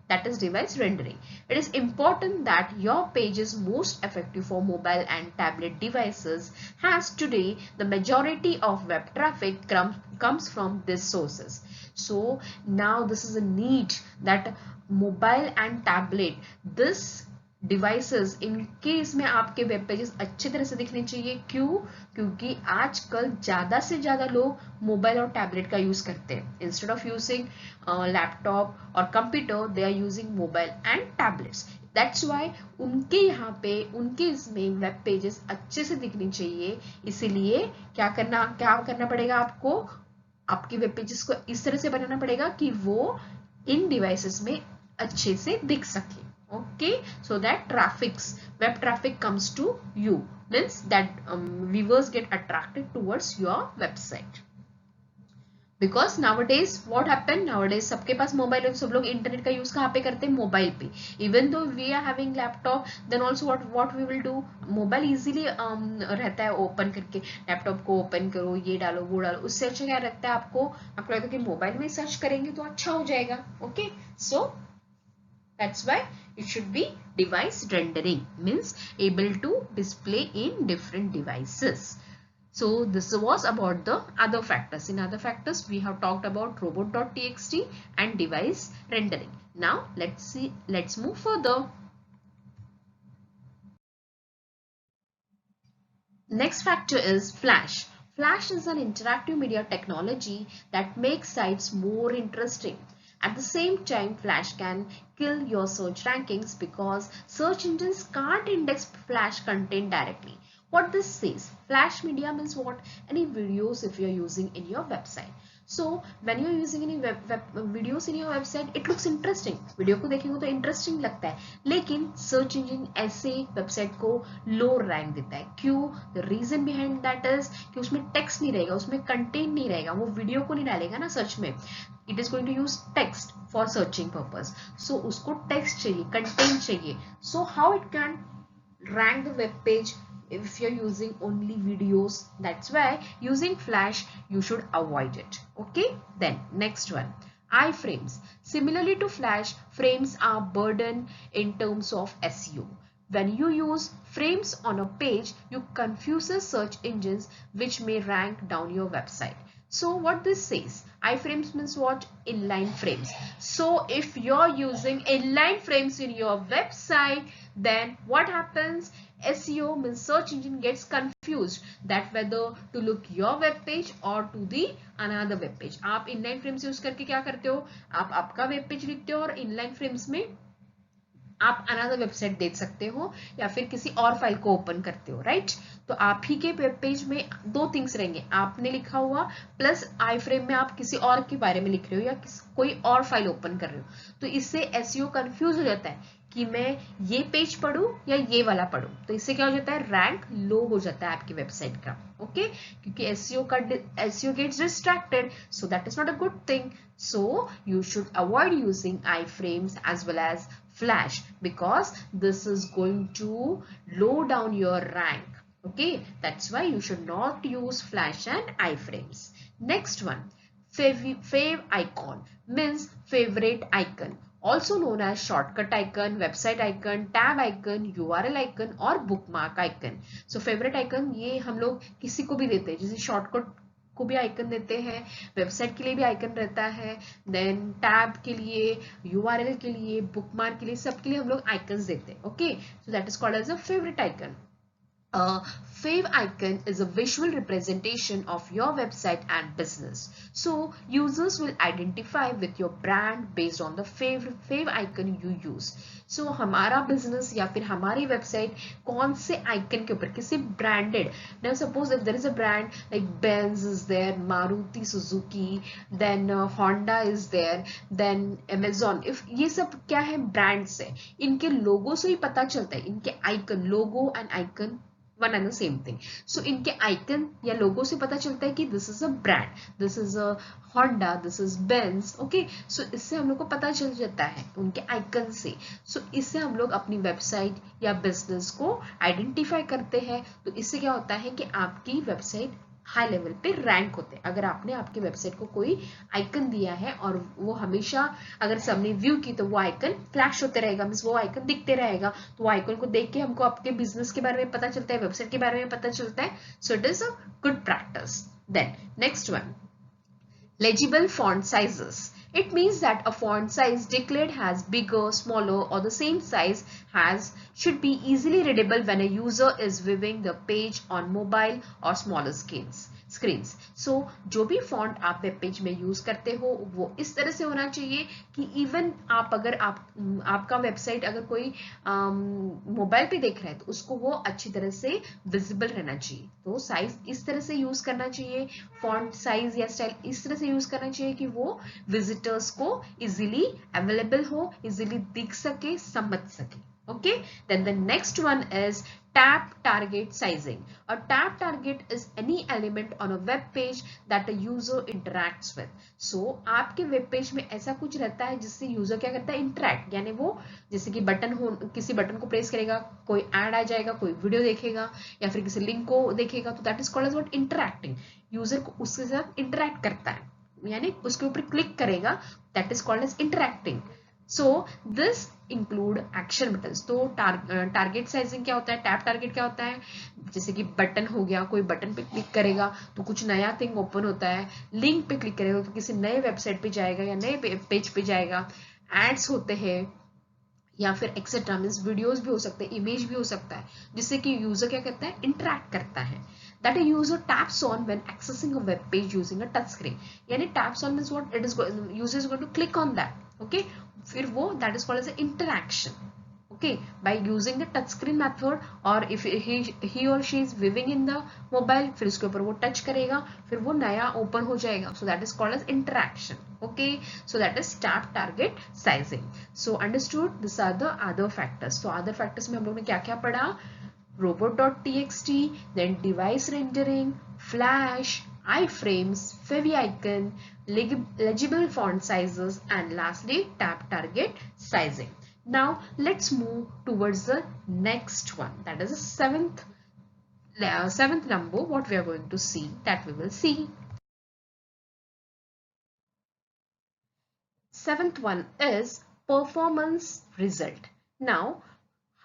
[SPEAKER 1] that is device rendering. It is important that your page is most effective for mobile and tablet devices, as today the majority of web traffic comes from these sources. So now this is a need that mobile and tablet, this devices इनके इसमें आपके web pages अच्छे तरह से दिखने चाहिए. क्यों? क्योंकि आजकल ज्यादा से ज्यादा लोग मोबाइल और टैबलेट का यूज करते हैं. इंस्टेड ऑफ यूजिंग लैपटॉप और computer they are using mobile and tablets. That's why उनके यहाँ पे उनके इसमें वेब पेजेस अच्छे से दिखने चाहिए. इसीलिए क्या करना पड़ेगा आपको, आपके वेब पेजेस को इस तरह से बनाना पड़ेगा कि वो इन डिवाइसेस में अच्छे से दिख सके. Okay, so that web traffic comes to you, means that viewers get attracted towards your website. Because nowadays what happened, nowadays सबके पास मोबाइल है, सब लोग इंटरनेट का यूज कहाँ पे करते हैं, मोबाइल पे. Even though we are having laptop, then also what we will do, mobile easily रहता है ओपन करके, लैपटॉप को ओपन करो, ये डालो वो डालो, उससे अच्छा क्या रहता है आपको लगता है कि मोबाइल में सर्च करेंगे तो अच्छा हो जाएगा. Okay, so that's why it should be device rendering, means able to display in different devices. So this was about the other factors. In other factors we have talked about robot.txt and device rendering. Now let's move further. Next factor is Flash. Flash is an interactive media technology that makes sites more interesting. At the same time, Flash can kill your search rankings because search engines can't index Flash content directly. What this says, Flash media means what? Any videos if you are using in your website. So when you are using any videos in your website, it looks interesting. Video को देखेंगे तो interesting लगता है, लेकिन search engine ऐसे website को लो rank देता है. क्यों? The reason behind that is कि उसमें टेक्स्ट नहीं रहेगा, उसमें कंटेंट नहीं रहेगा, वो वीडियो को नहीं डालेगा ना सर्च में. It is going to use text for searching purpose. So उसको text चाहिए, content चाहिए. So how it can rank the web page if you're using only videos? That's why using Flash you should avoid it. Okay. Then next one, iframes. Similarly to Flash, frames are burden in terms of SEO. When you use frames on a page, you confuse the search engines, which may rank down your website. So what this says, iframes means what? Inline frames. So if you're using inline frames in your website, then what happens? SEO means search engine gets confused that whether to look your web page or to the another web page. आप inline frames use करके क्या करते हो? आप आपका web page लिखते हो और inline frames में आप अनदर वेबसाइट देख सकते हो या फिर किसी और फाइल को ओपन करते हो, राइट? तो आप ही के वेब पेज में दो थिंग्स रहेंगे, आपने लिखा हुआ प्लस आई फ्रेम में आप किसी और के बारे में लिख रहे हो या कोई और फाइल ओपन कर रहे हो. तो इससे एसईओ कंफ्यूज हो जाता है कि मैं ये पेज पढूं या ये वाला पढूं. तो इससे क्या हो जाता है? रैंक लो हो जाता है आपकी वेबसाइट का. ओके, क्योंकि SEO gets distracted, so that is not a good thing. So you should avoid using iframes as well as Flash because this is going to low down your rank. Okay, that's why you should not use Flash and iframes. Next one, fav icon means favorite icon, also known as shortcut icon, website icon, tab icon, URL icon और bookmark icon. So favorite icon ये हम लोग किसी को भी देते हैं, जैसे shortcut को भी आइकन देते हैं, वेबसाइट के लिए भी आइकन रहता है, देन टैब के लिए, यूआरएल के लिए, बुकमार्क के लिए, सब के लिए हम लोग आइकन्स देते हैं. Okay, so that is called as a favourite icon. Fav icon is a visual representation of your website and business. So users will identify with your brand based on the fav icon you use. सो हमारा business या फिर हमारी website कौन से icon के ऊपर, किसी branded, now suppose if there is a brand like Benz is there, Maruti Suzuki, then Honda is there, then Amazon, if ये सब क्या है, ब्रांड्स है, इनके लोगो से ही पता चलता है, इनके icon, logo and icon one and the same thing. So इनके आइकन या लोगो से पता चलता है कि this is a brand, this is a Honda, this is Benz. Okay, so इससे हम लोग को पता चल जाता है उनके आइकन से। सो इससे हम लोग अपनी वेबसाइट या बिजनेस को आइडेंटिफाई करते हैं। तो इससे क्या होता है कि आपकी वेबसाइट हाई लेवल पे रैंक होते हैं। अगर आपने आपकी वेबसाइट को कोई आइकन दिया है और वो हमेशा, अगर सबने व्यू की तो वो आइकन फ्लैश होते रहेगा, मीन्स वो आइकन दिखते रहेगा, तो वो आइकन को देख के हमको आपके बिजनेस के बारे में पता चलता है, वेबसाइट के बारे में पता चलता है। So it is a good practice. Then next one, legible font sizes. It means that a font size declared as bigger, smaller or the same size has should be easily readable when a user is viewing the page on mobile or smaller screens. So जो भी font आप web page में use करते हो वो इस तरह से होना चाहिए कि इवन आप अगर आपका वेबसाइट अगर कोई मोबाइल पे देख रहा है तो उसको वो अच्छी तरह से विजिबल रहना चाहिए। तो साइज इस तरह से यूज करना चाहिए, फॉन्ट साइज या स्टाइल इस तरह से यूज करना चाहिए कि वो विजिटर्स को इजीली अवेलेबल हो, इजीली दिख सके, समझ सके। Okay, then the next one is tab target sizing. A tab target is any element on a web page that a user interacts with. So आपके वेब पेज में ऐसा कुछ रहता है जिससे यूजर क्या करता है, इंटरेक्ट, यानी वो जैसे कि बटन हो, किसी बटन को प्रेस करेगा, कोई ऐड आ जाएगा, कोई वीडियो देखेगा या फिर किसी लिंक को देखेगा, तो that is called as what, interacting. User को उसके साथ इंटरेक्ट करता है, यानी उसके ऊपर क्लिक करेगा, that is called as interacting. So this include action buttons. तो टारगेट साइजिंग क्या होता है, टैब टारगेट क्या होता है, जैसे कि बटन हो गया, कोई बटन पे क्लिक करेगा तो कुछ नया थिंग ओपन होता है, लिंक पे क्लिक करेगा तो किसी नए वेबसाइट पे जाएगा या नए पेज पे जाएगा, एड्स होते हैं या फिर एक्सेट्रा, मीन्स वीडियोस भी हो सकते हैं, इमेज भी हो सकता है, जिससे कि यूजर क्या करता है, इंटरेक्ट करता है। That a user taps on when accessing a web page using a touch screen. यानी taps on means what, it is user is going to click on that. Okay, फिर वो that is called as an interaction. Okay, by using the touch screen method, or if he or she is viewing in the mobile, फिर उसके ऊपर वो touch करेगा, फिर वो नया ओपन हो जाएगा, so that is called as interaction. Okay, so that is tab target sizing. So understood, these are the other factors. So other factors में हम लोग ने क्या क्या पढ़ा, robot.txt, then device rendering, flash, iframes, favicon, legible font sizes, and lastly tab target sizing. Now let's move towards the next one, that is the seventh number. What we are going to see, that we will see. Seventh one is performance result. Now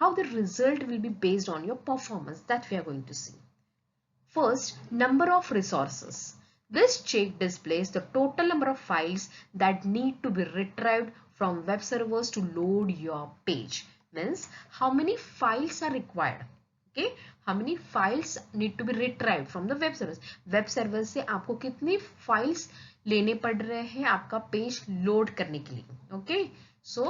[SPEAKER 1] how the result will be based on your performance, that we are going to see. First, number of resources. This check displays the total number of files that need to be retrieved from web servers to load your page. Means how many files are required. Okay, how many files need to be retrieved from the web servers. Web servers से आपको कितनी files लेने पड़ रहे हैं आपका page load करने के लिए. Okay, so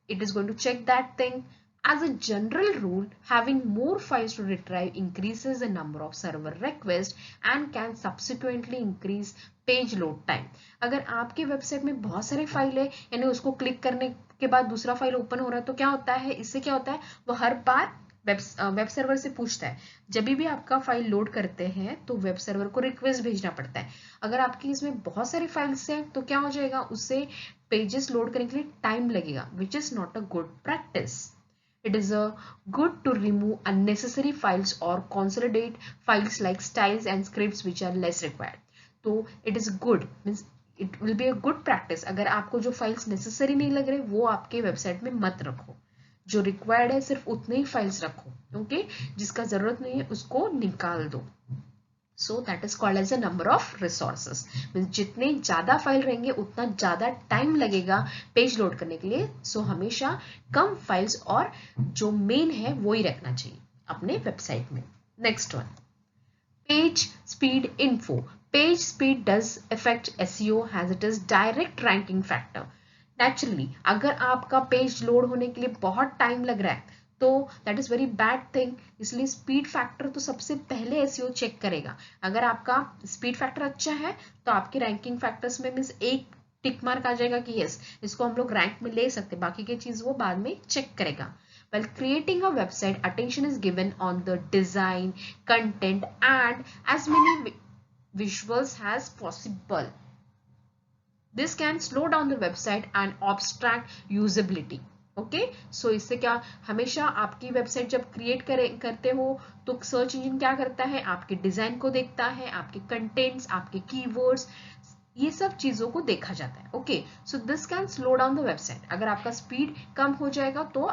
[SPEAKER 1] it is going to check that thing. As a general rule, having more files to retrieve increases the number of server requests and can subsequently increase page load time. अगर आपके website में बहुत सारे file है, यानी उसको click करने के बाद दूसरा फाइल ओपन हो रहा है, तो क्या होता है, इससे क्या होता है, वो हर बार वेब सर्वर से पूछता है। जब भी आपका फाइल लोड करते हैं तो वेब सर्वर को रिक्वेस्ट भेजना पड़ता है। अगर आपकी इसमें बहुत सारी फाइल्स हैं तो क्या हो जाएगा, उससे पेजेस लोड करने के लिए टाइम लगेगा, which is not a good practice. It is good to remove unnecessary files or consolidate files like styles and scripts which are less required. तो it is good, means it will be a good practice. अगर आपको जो files necessary नहीं लग रहे वो आपके website में मत रखो, जो required है सिर्फ उतने ही files रखो. Okay, जिसका जरूरत नहीं है उसको निकाल दो. So that is called as a number of resources. जितने ज़्यादा फाइल रहेंगे उतना ज़्यादा टाइम लगेगा पेज लोड करने के लिए. सो हमेशा कम फाइल्स और जो मेन है वो ही रखना चाहिए अपने वेबसाइट में. Next one, page speed info. Page speed does affect SEO as it is direct ranking factor. Naturally अगर आपका पेज लोड होने के लिए बहुत टाइम लग रहा है तो that is very bad thing. इसलिए स्पीड फैक्टर तो सबसे पहले एसईओ चेक करेगा। अगर आपका स्पीड फैक्टर अच्छा है तो आपके रैंकिंग फैक्टर्स में मीन्स एक टिक मार्क आ जाएगा कि यस इसको हम लोग रैंक में ले सकते, बाकी की चीज वो बाद में चेक करेगा। While creating a website, attention is given on the design, content, and as many visuals as possible. This can slow down the website and obstruct usability. Okay so इससे क्या, हमेशा आपकी वेबसाइट जब क्रिएट करते हो तो search engine क्या करता है, आपके डिजाइन को देखता है, आपके कंटेंट्स, आपके कीवर्ड्स, ये सब चीजों को देखा जाता है। Okay so this can slow down the website. अगर आपका स्पीड कम हो जाएगा तो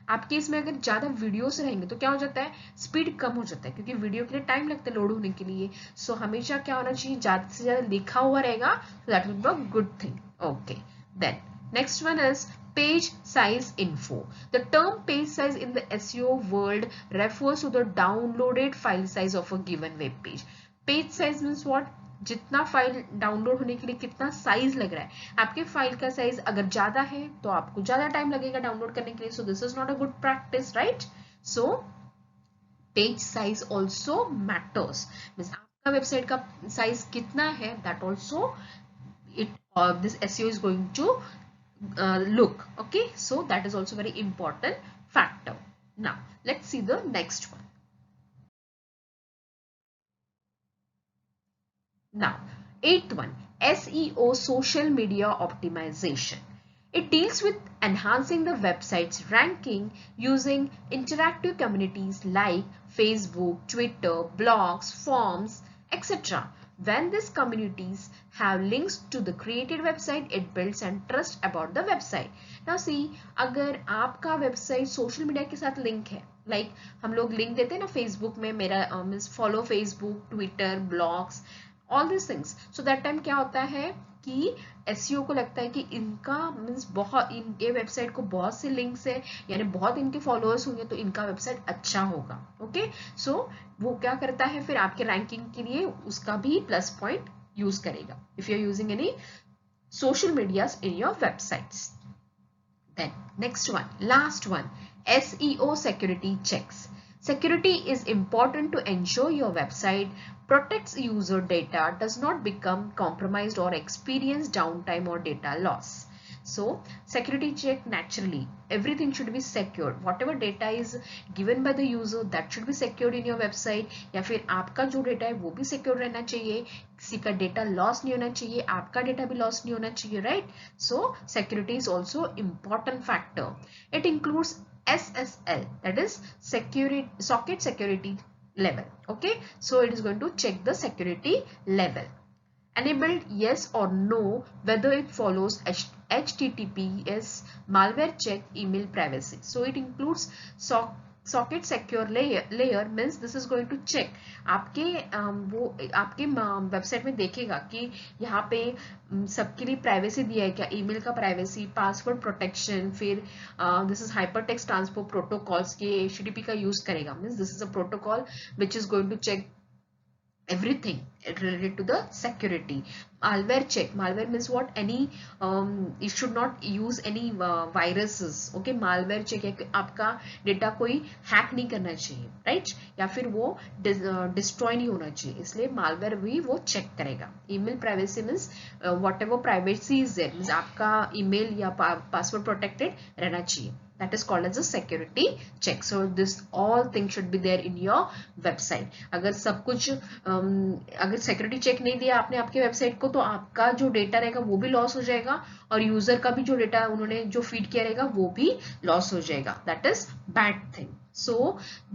[SPEAKER 1] आपके इसमें अगर ज्यादा वीडियोस रहेंगे तो क्या हो जाता है, स्पीड कम हो जाता है, क्योंकि वीडियो के लिए टाइम लगता है लोड होने के लिए। सो हमेशा क्या होना चाहिए, ज्यादा से ज्यादा लिखा हुआ रहेगा, so that will be a good thing. Okay, then next one is page size info. The term page size in the SEO world refers to the downloaded file size of a given web page. Page size means what? जितना file download होने के लिए कितना size लग रहा है। आपके file का साइज अगर ज्यादा है तो आपको ज्यादा टाइम लगेगा डाउनलोड करने के लिए, सो this is not a good practice, right. So page size also matters, means आपका वेबसाइट का साइज कितना है, that also it this SEO is going to look. Okay, so that is also very important factor. Now let's see the next one. Now, eighth one, SEO, social media optimization. It deals with enhancing the website's ranking using interactive communities like Facebook, Twitter, blogs, forums, etc. When these communities have links to the created website, it builds and trust about the website. Now see, अगर आपका website social media के साथ link है, like हम लोग link देते हैं ना Facebook में, मेरा means follow Facebook, Twitter, blogs, all these things. So that time क्या होता है कि एसईओ को लगता है कि इनका मीन्स बहुत, इनके वेबसाइट को बहुत से लिंक्स है, यानी बहुत इनके फॉलोअर्स होंगे तो इनका वेबसाइट अच्छा होगा। ओके सो वो क्या करता है फिर आपके रैंकिंग के लिए उसका भी प्लस पॉइंट यूज करेगा if you are using any social medias in your websites. Then next one, last one, SEO security checks. Security is important to ensure your website protects user data, does not become compromised or experience downtime or data loss. So security check, naturally everything should be secured. Whatever data is given by the user, that should be secured in your website. या फिर आपका जो data है वो भी secure रहना चाहिए, किसी का डेटा लॉस नहीं होना चाहिए, आपका डेटा भी लॉस नहीं होना चाहिए, right. So security is also important factor. It includes SSL, that is security, socket security level. Okay, so it is going to check the security level. Enabled, yes or no, whether it follows HTTPS, malware check, email privacy. So it includes socket secure layer means this is going to check आपके वो आपके website में देखेगा कि यहाँ पे सबके लिए प्राइवेसी दिया है क्या, ईमेल का प्राइवेसी, पासवर्ड प्रोटेक्शन, फिर this is hyper text transport protocols के HTTP का यूज करेगा, means this is a protocol which is going to check everything related to the security. Malware check, malware means what, any you should not use any viruses. Okay, malware check है आपका data कोई hack नहीं करना चाहिए, right, या फिर वो destroy नहीं होना चाहिए, इसलिए malware भी वो चेक करेगा। Email privacy means whatever privacy is there, means आपका ईमेल या पासवर्ड प्रोटेक्टेड रहना चाहिए, that is called as a security check. So this all things should be there in your website. अगर सब कुछ अगर security check नहीं दिया आपने आपके वेबसाइट को तो आपका जो डेटा रहेगा वो भी लॉस हो जाएगा और यूजर का भी जो डेटा उन्होंने जो फीड किया रहेगा वो भी लॉस हो जाएगा, that is bad thing. So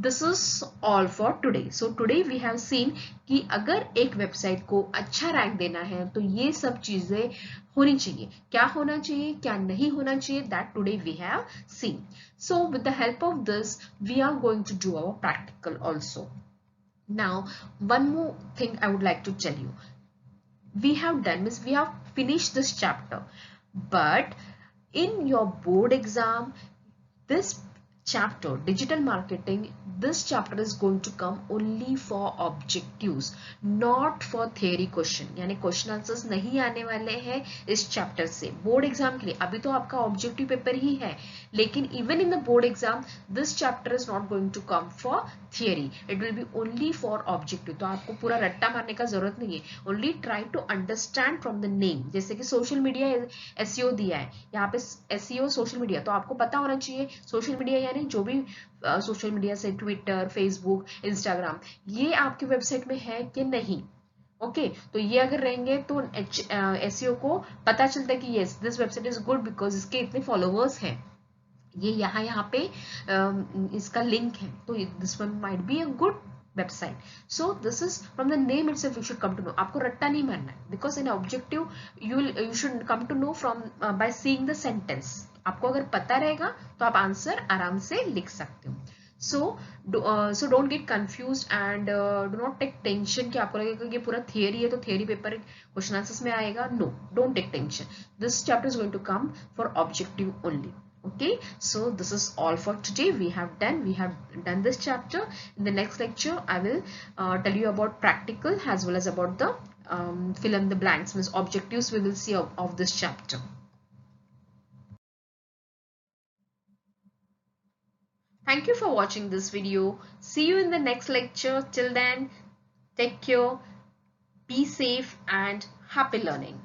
[SPEAKER 1] this is all for today. So today we have seen कि अगर एक वेबसाइट को अच्छा रैंक देना है तो ये सब चीजें होनी चाहिए, क्या होना चाहिए क्या नहीं होना चाहिए, that today we have seen. So with the help of this we are going to do our practical also. Now one more thing I would like to tell you, we have done means we have finished this chapter, but in your board exam this chapter, digital marketing, this chapter is going to come only for objectives, not for theory question. यानी question answers नहीं आने वाले हैं इस chapter से board exam के लिए. अभी तो आपका ऑब्जेक्टिव पेपर ही है, लेकिन even in the board exam this chapter is not going to come for theory, it will be only for objective. तो आपको पूरा रट्टा मारने का जरूरत नहीं है. Only try to understand from the name. जैसे कि सोशल मीडिया एसईओ दिया है यहाँ पे, एसईओ सोशल मीडिया, तो आपको पता होना चाहिए सोशल मीडिया यानी जो भी सोशल मीडिया से ट्विटर, फेसबुक, इंस्टाग्राम, ये आपकी वेबसाइट में है कि नहीं. ओके तो ये अगर रहेंगे तो एसईओ को पता चलता है कि yes this website is good because इसके इतने फॉलोवर्स हैं, ये यहाँ पे इसका लिंक है, तो this one might be a good website. So this is from the name itself you should come to know. आपको रट्टा नहीं मारना है because in objective you should come to know from by seeing the sentence. आपको अगर पता रहेगा तो आप आंसर आराम से लिख सकते हो. So don't get confused and do not take tension कि आपको लगेगा कि ये पूरा थियरी है तो थियरी पेपर क्वेश्चन आंसर्स में आएगा. No, don't take tension. This chapter is going to come for objective only. Okay, so this is all for today. We have done this chapter. In the next lecture I will tell you about practical as well as about the fill in the blanks, means objectives we will see of this chapter. Thank you for watching this video. See you in the next lecture. Till then, take care, be safe and happy learning.